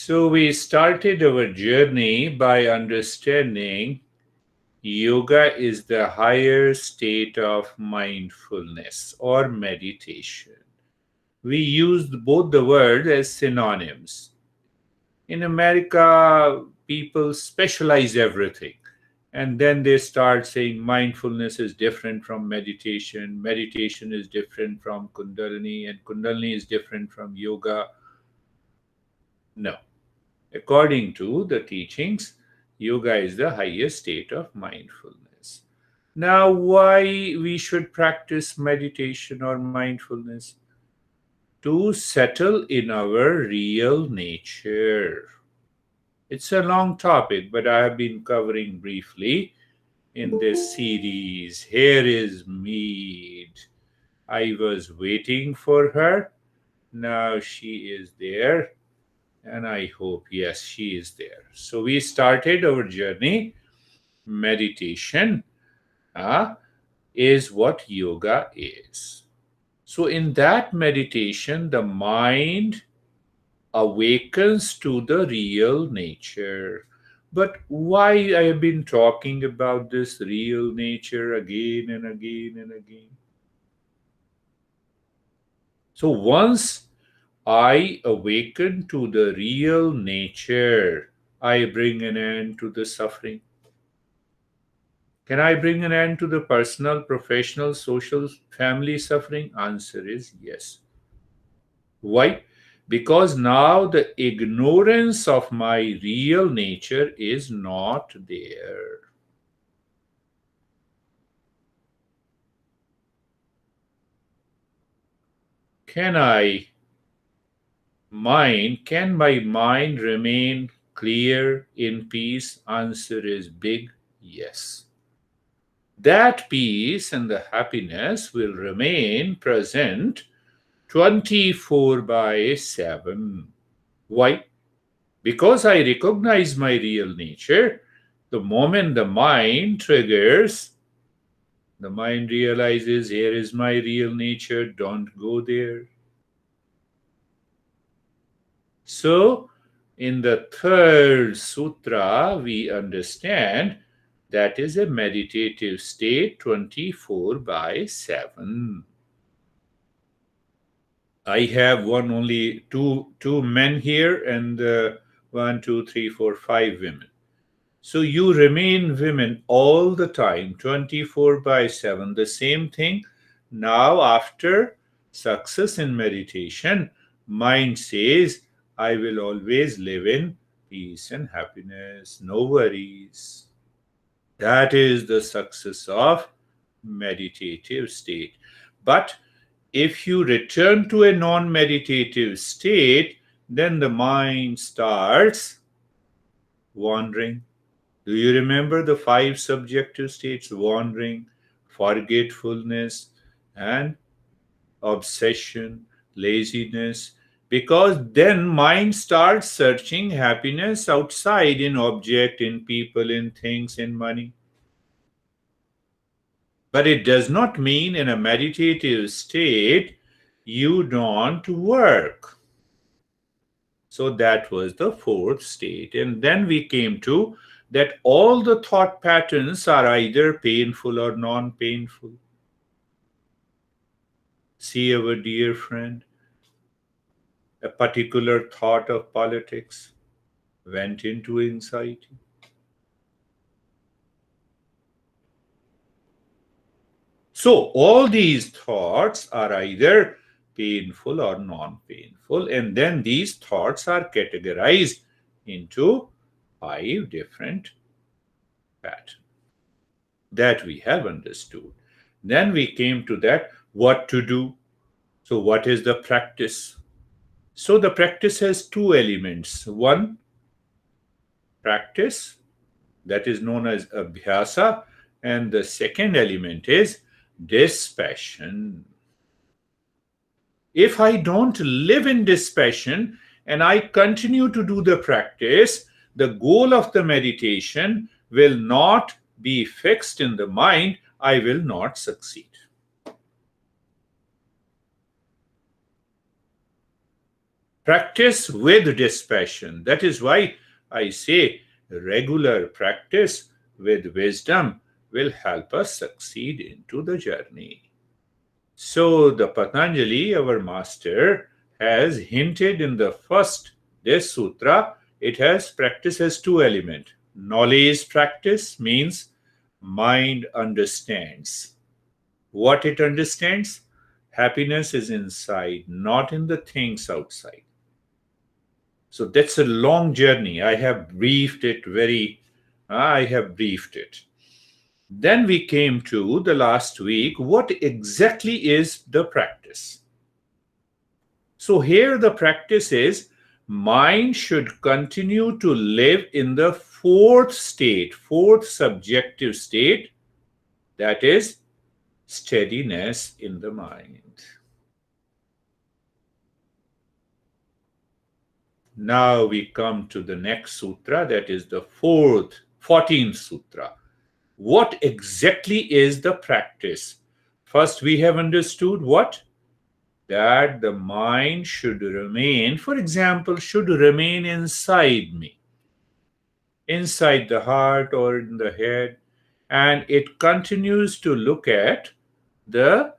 So we started our journey by understanding yoga is the higher state of mindfulness or meditation. We used both the words as synonyms. In America, people specialize everything. And then they start saying mindfulness is different from meditation is different from Kundalini, and Kundalini is different from yoga. No. According to the teachings, yoga is the highest state of mindfulness. Now, why we should practice meditation or mindfulness? To settle in our real nature. It's a long topic, but I have been covering briefly in this series. Here is Mead. I was waiting for her. Now she is there. And I hope, yes, she is there. So we started our journey. Meditation is what yoga is. So in that meditation, the mind awakens to the real nature. But why I have been talking about this real nature again and again and again? So once I awaken to the real nature, I bring an end to the suffering. Can I bring an end to the personal, professional, social, family suffering? Answer is yes. Why? Because now the ignorance of my real nature is not there. Can my mind remain clear in peace? Answer is big yes. That peace and the happiness will remain present 24 by 7. Why? Because I recognize my real nature. The moment the mind triggers, the mind realizes, here is my real nature, don't go there. So, in the third sutra, we understand that is a meditative state 24 by 7. I have only two men here and 1, 2, 3, 4, 5 women. So you remain women all the time, 24 by 7. The same thing. Now, after success in meditation, mind says, I will always live in peace and happiness, no worries. That is the success of meditative state. But if you return to a non-meditative state, then the mind starts wandering. Do you remember the 5 subjective states? Wandering, forgetfulness, and obsession, laziness. Because then mind starts searching happiness outside, in object, in people, in things, in money. But it does not mean in a meditative state you don't work. So that was the 4th state. And then we came to that all the thought patterns are either painful or non-painful. See our dear friend, a particular thought of politics went into anxiety. So all these thoughts are either painful or non-painful, and then these thoughts are categorized into 5 different patterns that we have understood. Then we came to that what to do. So what is the practice? So the practice has 2 elements. One, practice, that is known as Vyasa, and the second element is dispassion. If I don't live in dispassion and I continue to do the practice, the goal of the meditation will not be fixed in the mind. I will not succeed. Practice with dispassion. That is why I say regular practice with wisdom will help us succeed into the journey. So the Patanjali, our master, has hinted in the first this sutra, it has practice as two elements. Knowledge practice means mind understands. What it understands? Happiness is inside, not in the things outside. So that's a long journey. I have briefed it. Then we came to the last week. What exactly is the practice? So here the practice is mind should continue to live in the fourth state, fourth subjective state, that is steadiness in the mind. Now we come to the next sutra, that is the 14th sutra. What exactly is the practice? First, we have understood what? That the mind should remain, for example, should remain inside me, inside the heart or in the head, and it continues to look at the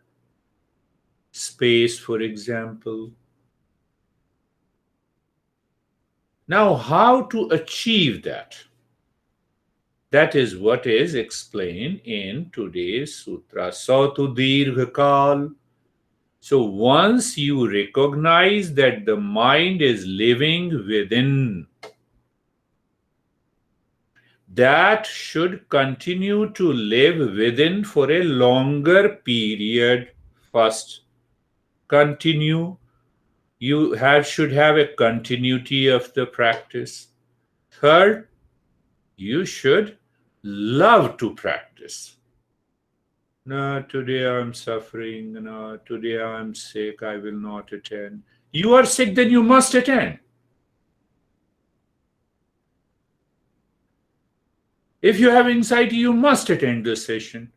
space, for example. Now, how to achieve that? That is what is explained in today's sutra. Sautu dirghakal. So once you recognize that the mind is living within, that should continue to live within for a longer period. First, continue. You should have a continuity of the practice. Third, you should love to practice. No, today I'm suffering. No, today I'm sick. I will not attend. You are sick, then you must attend. If you have anxiety, you must attend the session.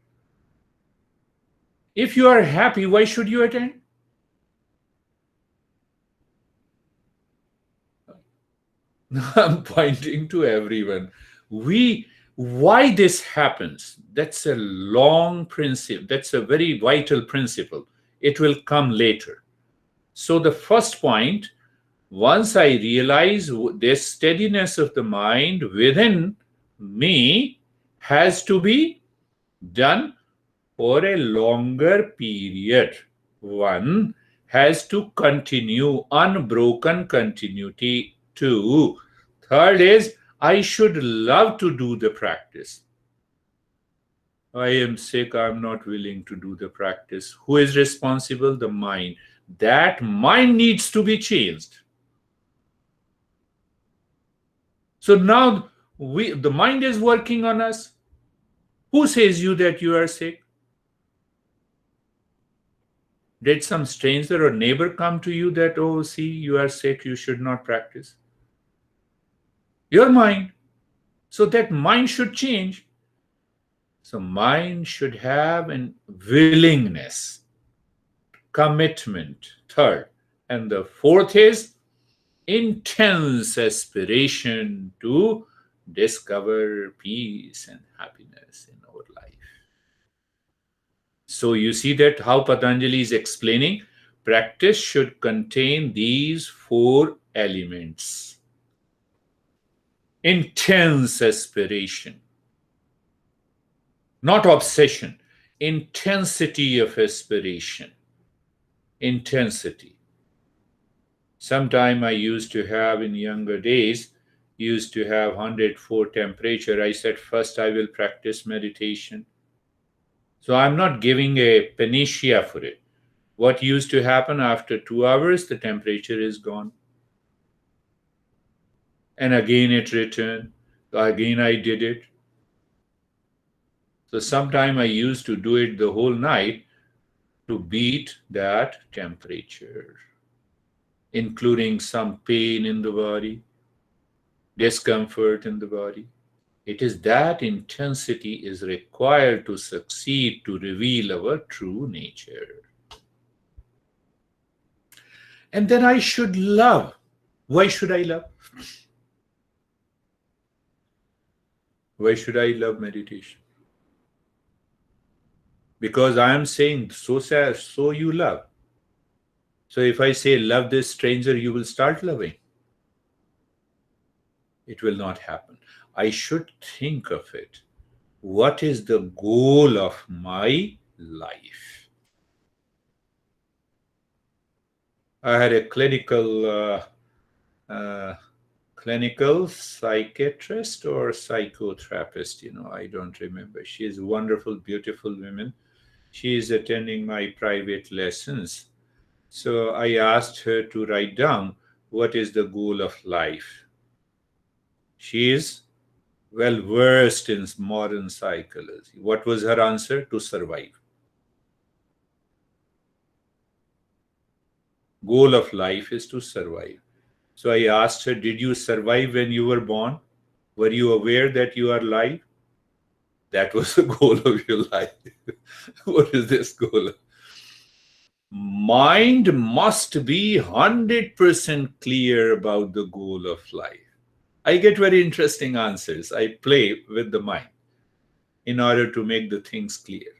If you are happy, why should you attend? I'm pointing to everyone. Why this happens? That's a long principle. That's a very vital principle. It will come later. So the first point, once I realize this steadiness of the mind within me has to be done for a longer period. One has to continue, unbroken continuity. Two, third is I should love to do the practice. I am sick, I'm not willing to do the practice. Who is responsible? The mind. That mind needs to be changed. So now the mind is working on us. Who says you that you are sick? Did some stranger or neighbor come to you that, oh, see, you are sick, you should not practice? Your mind. So that mind should change. So mind should have a willingness, commitment, third. And the fourth is intense aspiration to discover peace and happiness in our life. So you see that how Patanjali is explaining practice should contain these four elements. Intense aspiration, not obsession, intensity of aspiration. Intensity. Sometime I used to have in younger days, used to have 104 temperature. I said, first I will practice meditation. So I'm not giving a panacea for it. What used to happen after 2 hours, the temperature is gone. And again it returned. So again I did it. So sometime I used to do it the whole night to beat that temperature, including some pain in the body, discomfort in the body. It is that intensity is required to succeed to reveal our true nature. And then I should love. Why should I love? Why should I love meditation? Because I am saying, so sad, so you love. So if I say, love this stranger, you will start loving. It will not happen. I should think of it. What is the goal of my life? I had a uh, clinical psychiatrist or psychotherapist, I don't remember. She is a wonderful, beautiful woman. She is attending my private lessons. So I asked her to write down what is the goal of life. She is well versed in modern psychology. What was her answer? To survive. Goal of life is to survive. So I asked her, did you survive when you were born? Were you aware that you are alive? That was the goal of your life. What is this goal? Mind must be 100% clear about the goal of life. I get very interesting answers. I play with the mind in order to make the things clear.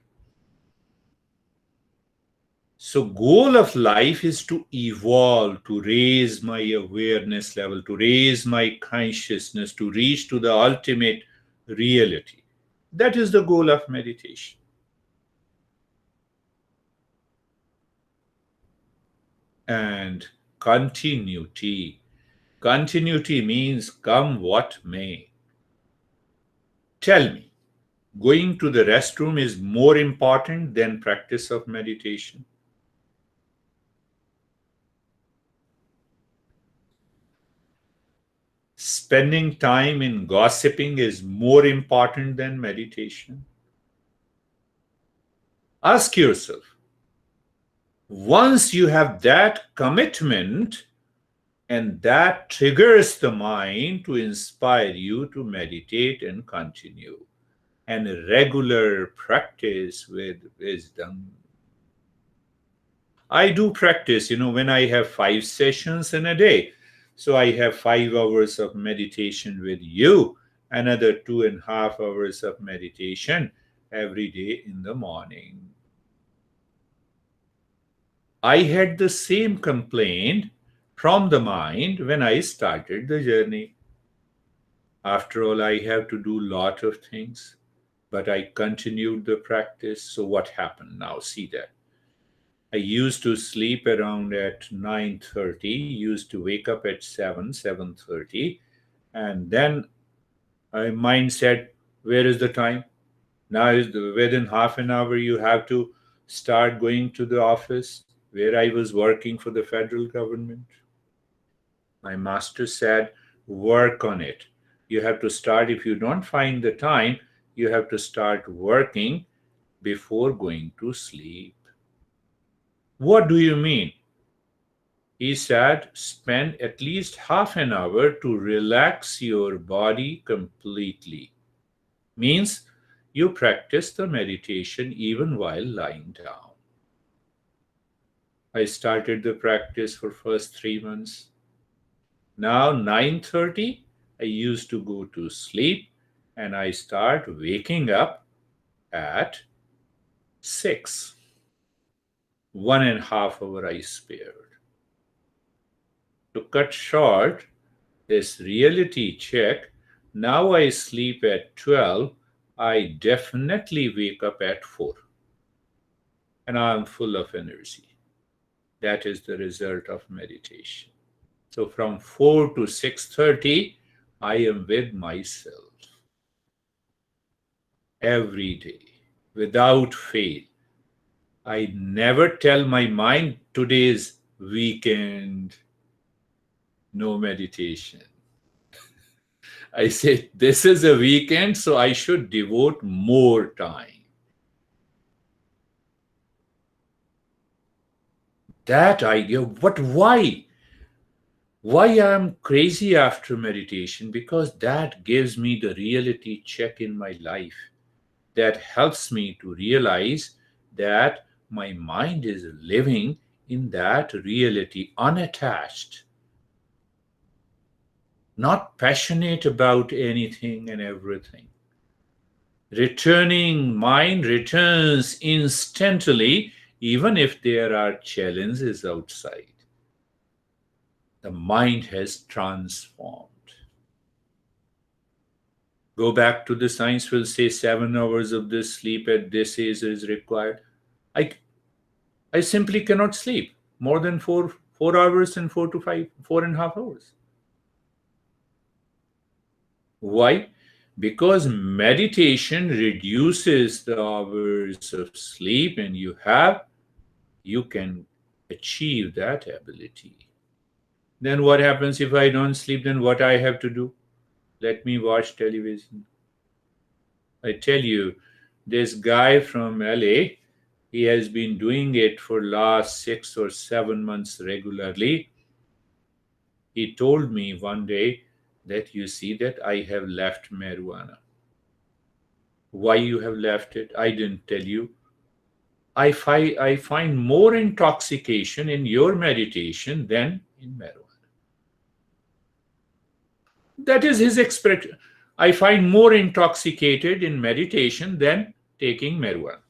So, goal of life is to evolve, to raise my awareness level, to raise my consciousness, to reach to the ultimate reality. That is the goal of meditation. And continuity. Continuity means come what may. Tell me, going to the restroom is more important than practice of meditation? Spending time in gossiping is more important than meditation? Ask yourself, once you have that commitment, and that triggers the mind to inspire you to meditate and continue, and regular practice with wisdom. I do practice, when I have 5 sessions in a day. So I have 5 hours of meditation with you, another 2.5 hours of meditation every day in the morning. I had the same complaint from the mind when I started the journey. After all, I have to do a lot of things, but I continued the practice. So what happened now? See that. I used to sleep around at 9:30, used to wake up at 7:30, and then my mind said, where is the time? Now is within half an hour you have to start going to the office where I was working for the federal government. My master said, work on it. You have to start, if you don't find the time, you have to start working before going to sleep. What do you mean? He said, spend at least half an hour to relax your body completely. Means you practice the meditation even while lying down. I started the practice for first 3 months. Now 9:30, I used to go to sleep and I start waking up at 6. 1.5 hour I spared. To cut short this reality check, now I sleep at 12. I definitely wake up at 4. And I am full of energy. That is the result of meditation. So from 4 to 6:30, I am with myself every day without fail. I never tell my mind today's weekend, no meditation. I say this is a weekend, so I should devote more time. That idea, but why? Why I'm crazy after meditation? Because that gives me the reality check in my life. That helps me to realize that my mind is living in that reality unattached. not passionate about anything and everything. Returning mind returns instantly, even if there are challenges outside. The mind has transformed. Go back to the science will say 7 hours of this sleep at this age is required. I, I simply cannot sleep more than 4 hours and 4 to 5, 4.5 hours. Why? Because meditation reduces the hours of sleep, and you can achieve that ability. Then what happens if I don't sleep? Then what I have to do? Let me watch television. I tell you, this guy from LA, he has been doing it for last 6 or 7 months regularly. He told me one day that you see that I have left marijuana. Why you have left it? I didn't tell you. I find more intoxication in your meditation than in marijuana. That is his expression. I find more intoxicated in meditation than taking marijuana.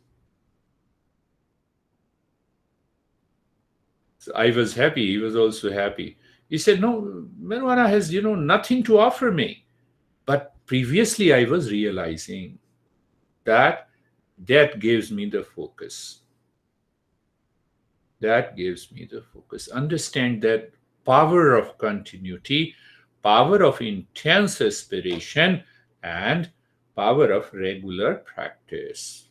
So I was happy. He was also happy. He said, "No, marijuana has, nothing to offer me." But previously, I was realizing that that gives me the focus. That gives me the focus. Understand that power of continuity, power of intense aspiration, and power of regular practice.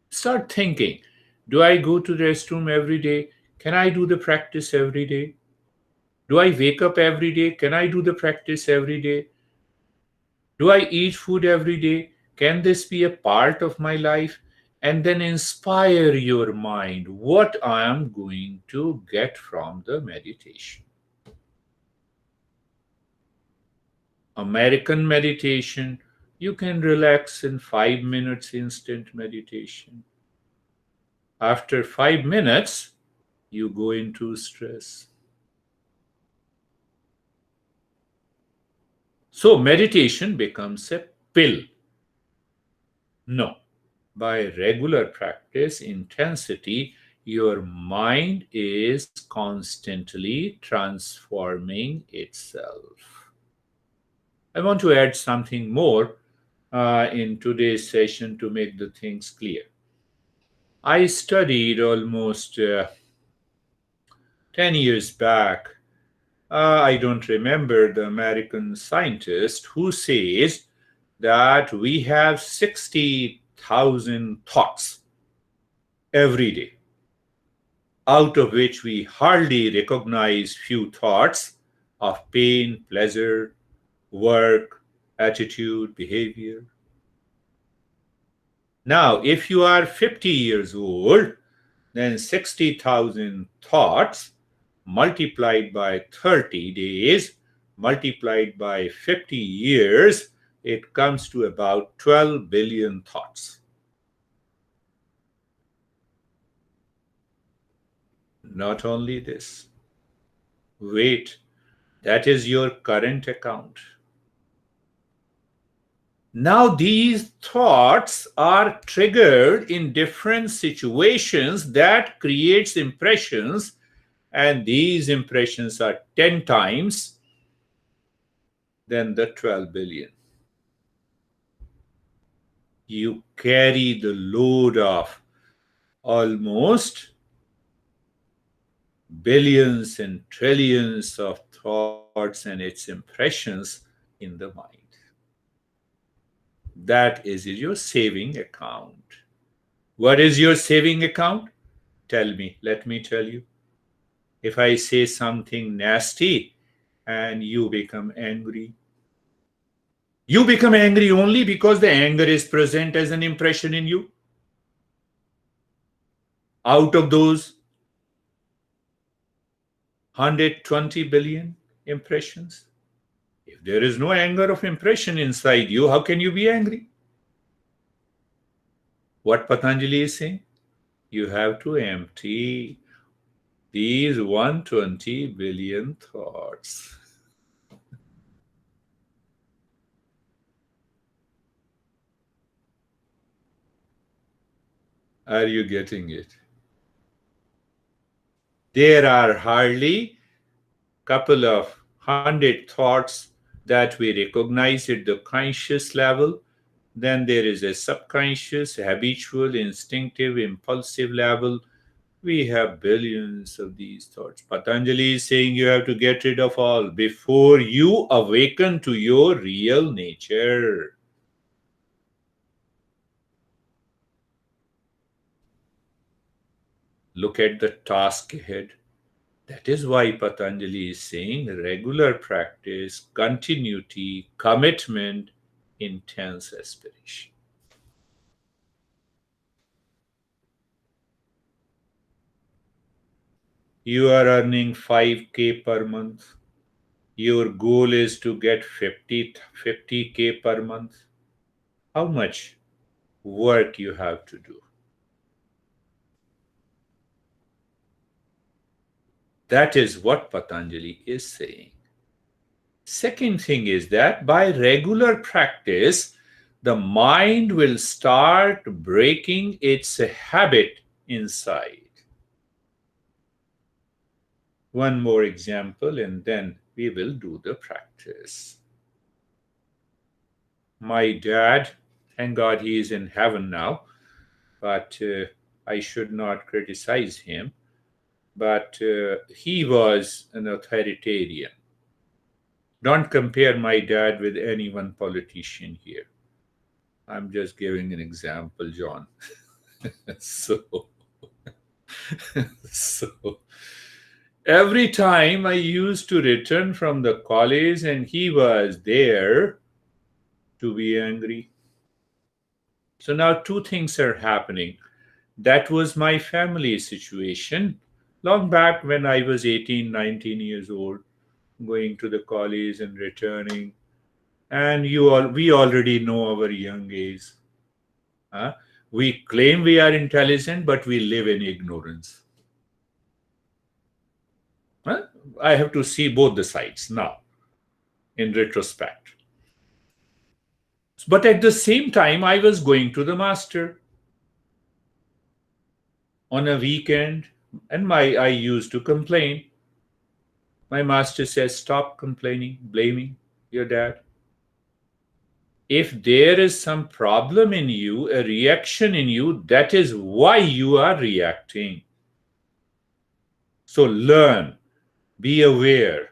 Start thinking, do I go to the restroom every day? Can I do the practice every day? Do I wake up every day? Can I do the practice every day? Do I eat food every day? Can this be a part of my life? And then inspire your mind what I am going to get from the meditation. American meditation, you can relax in 5 minutes instant meditation. After 5 minutes, you go into stress. So meditation becomes a pill. No. By regular practice, intensity, your mind is constantly transforming itself. I want to add something more in today's session to make the things clear. I studied almost 10 years back. I don't remember the American scientist who says that we have 60,000 thoughts every day, out of which we hardly recognize few thoughts of pain, pleasure, work, attitude, behavior. Now, if you are 50 years old, then 60,000 thoughts multiplied by 30 days, multiplied by 50 years, it comes to about 12 billion thoughts. Not only this, wait, that is your current account. Now, these thoughts are triggered in different situations that creates impressions, and these impressions are 10 times than the 12 billion. You carry the load of almost billions and trillions of thoughts and its impressions in the mind. That is your saving account. What is your saving account? Tell me, let me tell you. If I say something nasty and you become angry, you become angry only because the anger is present as an impression in you. Out of those 120 billion impressions, if there is no anger of impression inside you, how can you be angry? What Patanjali is saying? You have to empty these 120 billion thoughts. Are you getting it? There are hardly couple of hundred thoughts that we recognize at the conscious level. Then there is a subconscious, habitual, instinctive, impulsive level. We have billions of these thoughts. Patanjali is saying you have to get rid of all before you awaken to your real nature. Look at the task ahead. That is why Patanjali is saying regular practice, continuity, commitment, intense aspiration. You are earning 5K per month. Your goal is to get 50K per month. How much work you have to do? That is what Patanjali is saying. Second thing is that by regular practice, the mind will start breaking its habit inside. One more example, and then we will do the practice. My dad, thank God he is in heaven now, but I should not criticize him. But he was an authoritarian. Don't compare my dad with any one politician here. I'm just giving an example, John. so, so every time I used to return from the college and he was there to be angry. So now two things are happening. That was my family situation long back when I was 18, 19 years old, going to the college and returning. And we already know our young age. Huh? We claim we are intelligent, but we live in ignorance. Huh? I have to see both the sides now in retrospect. But at the same time, I was going to the master on a weekend, and I used to complain. My master says, "Stop complaining, blaming your dad. If there is some problem in you, a reaction in you, that is why you are reacting. So learn, be aware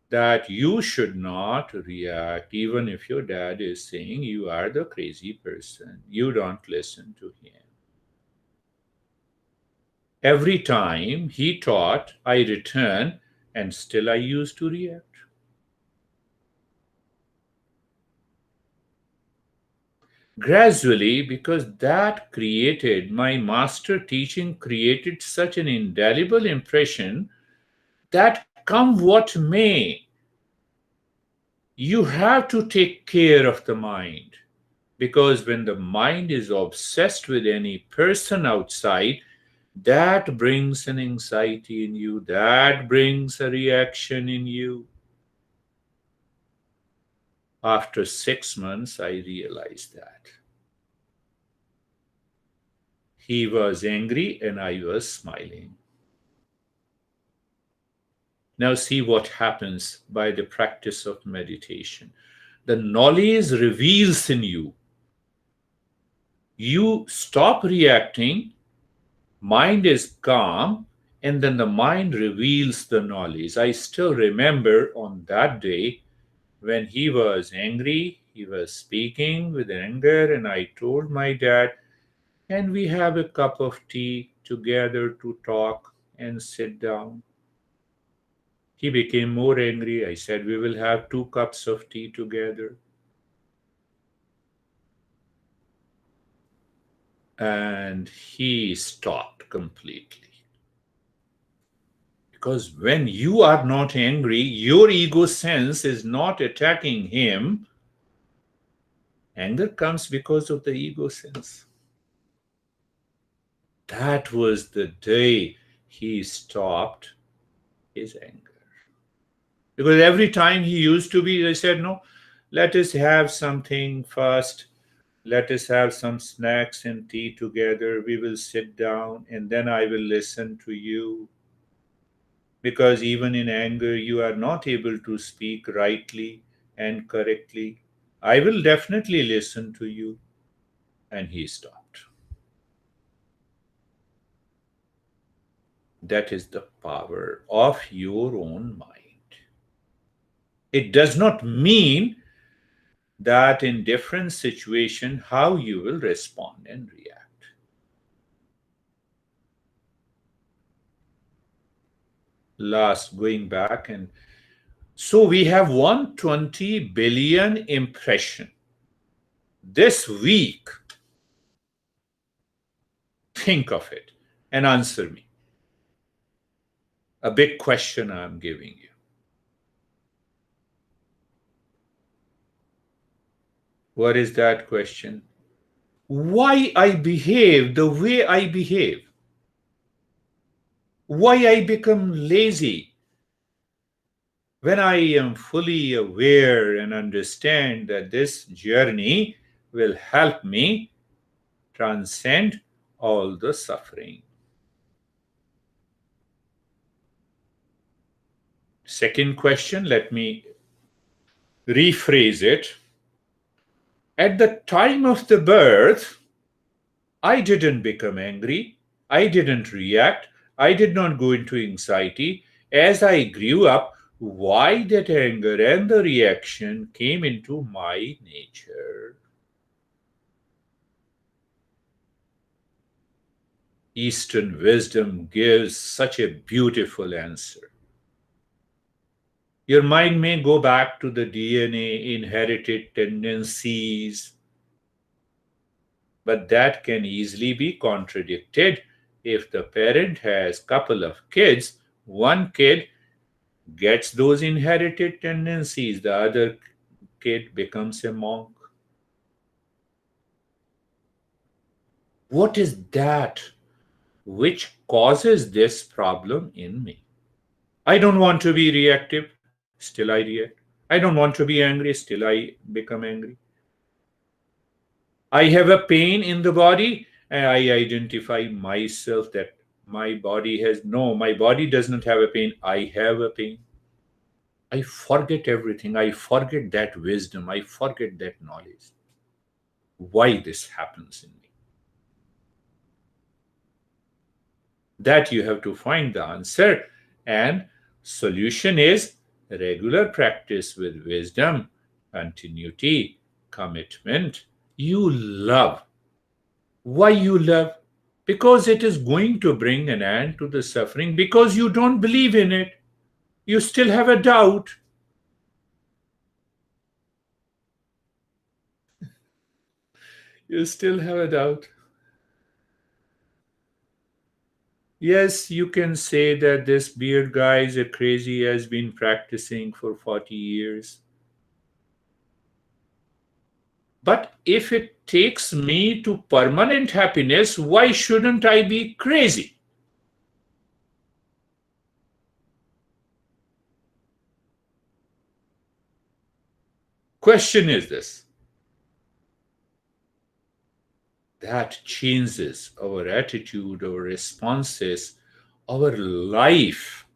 that you should not react even if your dad is saying you are the crazy person. You don't listen to him." Every time he taught, I return and still I used to react. Gradually, because that created, my master teaching created such an indelible impression that come what may, you have to take care of the mind. Because when the mind is obsessed with any person outside, that brings an anxiety in you, that brings a reaction in you. After 6 months, I realized that. He was angry and I was smiling. Now, see what happens by the practice of meditation. The knowledge reveals in you. You stop reacting, mind is calm, and then the mind reveals the knowledge. I still remember on that day when he was angry, he was speaking with anger, and I told my dad, "Can we have a cup of tea together to talk and sit down?" He became more angry. I said, "We will have 2 cups of tea together." And he stopped completely. Because when you are not angry, your ego sense is not attacking him. Anger comes because of the ego sense. That was the day he stopped his anger. Because every time he used to be, I said, "No, let us have something first. Let us have some snacks and tea together. We will sit down and then I will listen to you. Because even in anger, you are not able to speak rightly and correctly. I will definitely listen to you. And he stopped. That is the power of your own mind. It does not mean that in different situation how you will respond and react. Last, going back, and so we have 120 billion impression this week. Think of it and answer me. A big question I'm giving you. What is that question? Why I behave the way I behave? Why I become lazy? When I am fully aware and understand that this journey will help me transcend all the suffering. Second question, let me rephrase it. At the time of the birth, I didn't become angry. I didn't react. I did not go into anxiety. As I grew up, why that anger and the reaction came into my nature? Eastern wisdom gives such a beautiful answer. Your mind may go back to the DNA, inherited tendencies, but that can easily be contradicted if the parent has couple of kids. One kid gets those inherited tendencies, the other kid becomes a monk. What is that which causes this problem in me? I don't want to be reactive, still I react. I don't want to be angry, still I become angry. I have a pain in the body, and I identify myself that my body has no, my body does not have a pain, I have a pain. I forget everything. I forget that wisdom. I forget that knowledge. Why this happens in me? That you have to find the answer. And solution is regular practice with wisdom, continuity, commitment. You love. Why you love? Because it is going to bring an end to the suffering, because you don't believe in it. You still have a doubt. You still have a doubt. Yes, you can say that this beard guy is a crazy, has been practicing for 40 years. But if it takes me to permanent happiness, why shouldn't I be crazy? Question is this. That changes our attitude, our responses, our life.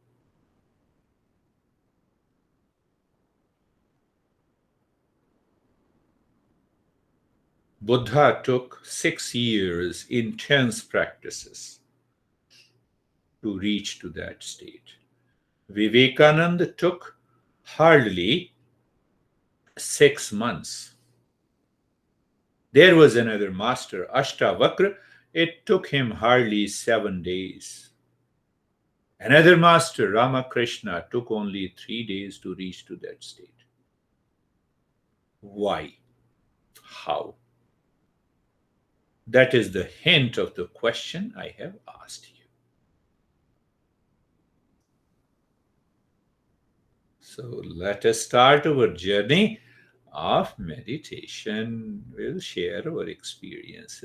Buddha took 6 years intense practices to reach to that state. Vivekananda took hardly 6 months. There was another master, Ashtavakra. It took him hardly 7 days. Another master, Ramakrishna, took only 3 days to reach to that state. Why? How? That is the hint of the question I have asked you. So let us start our journey of meditation. We'll share our experiences.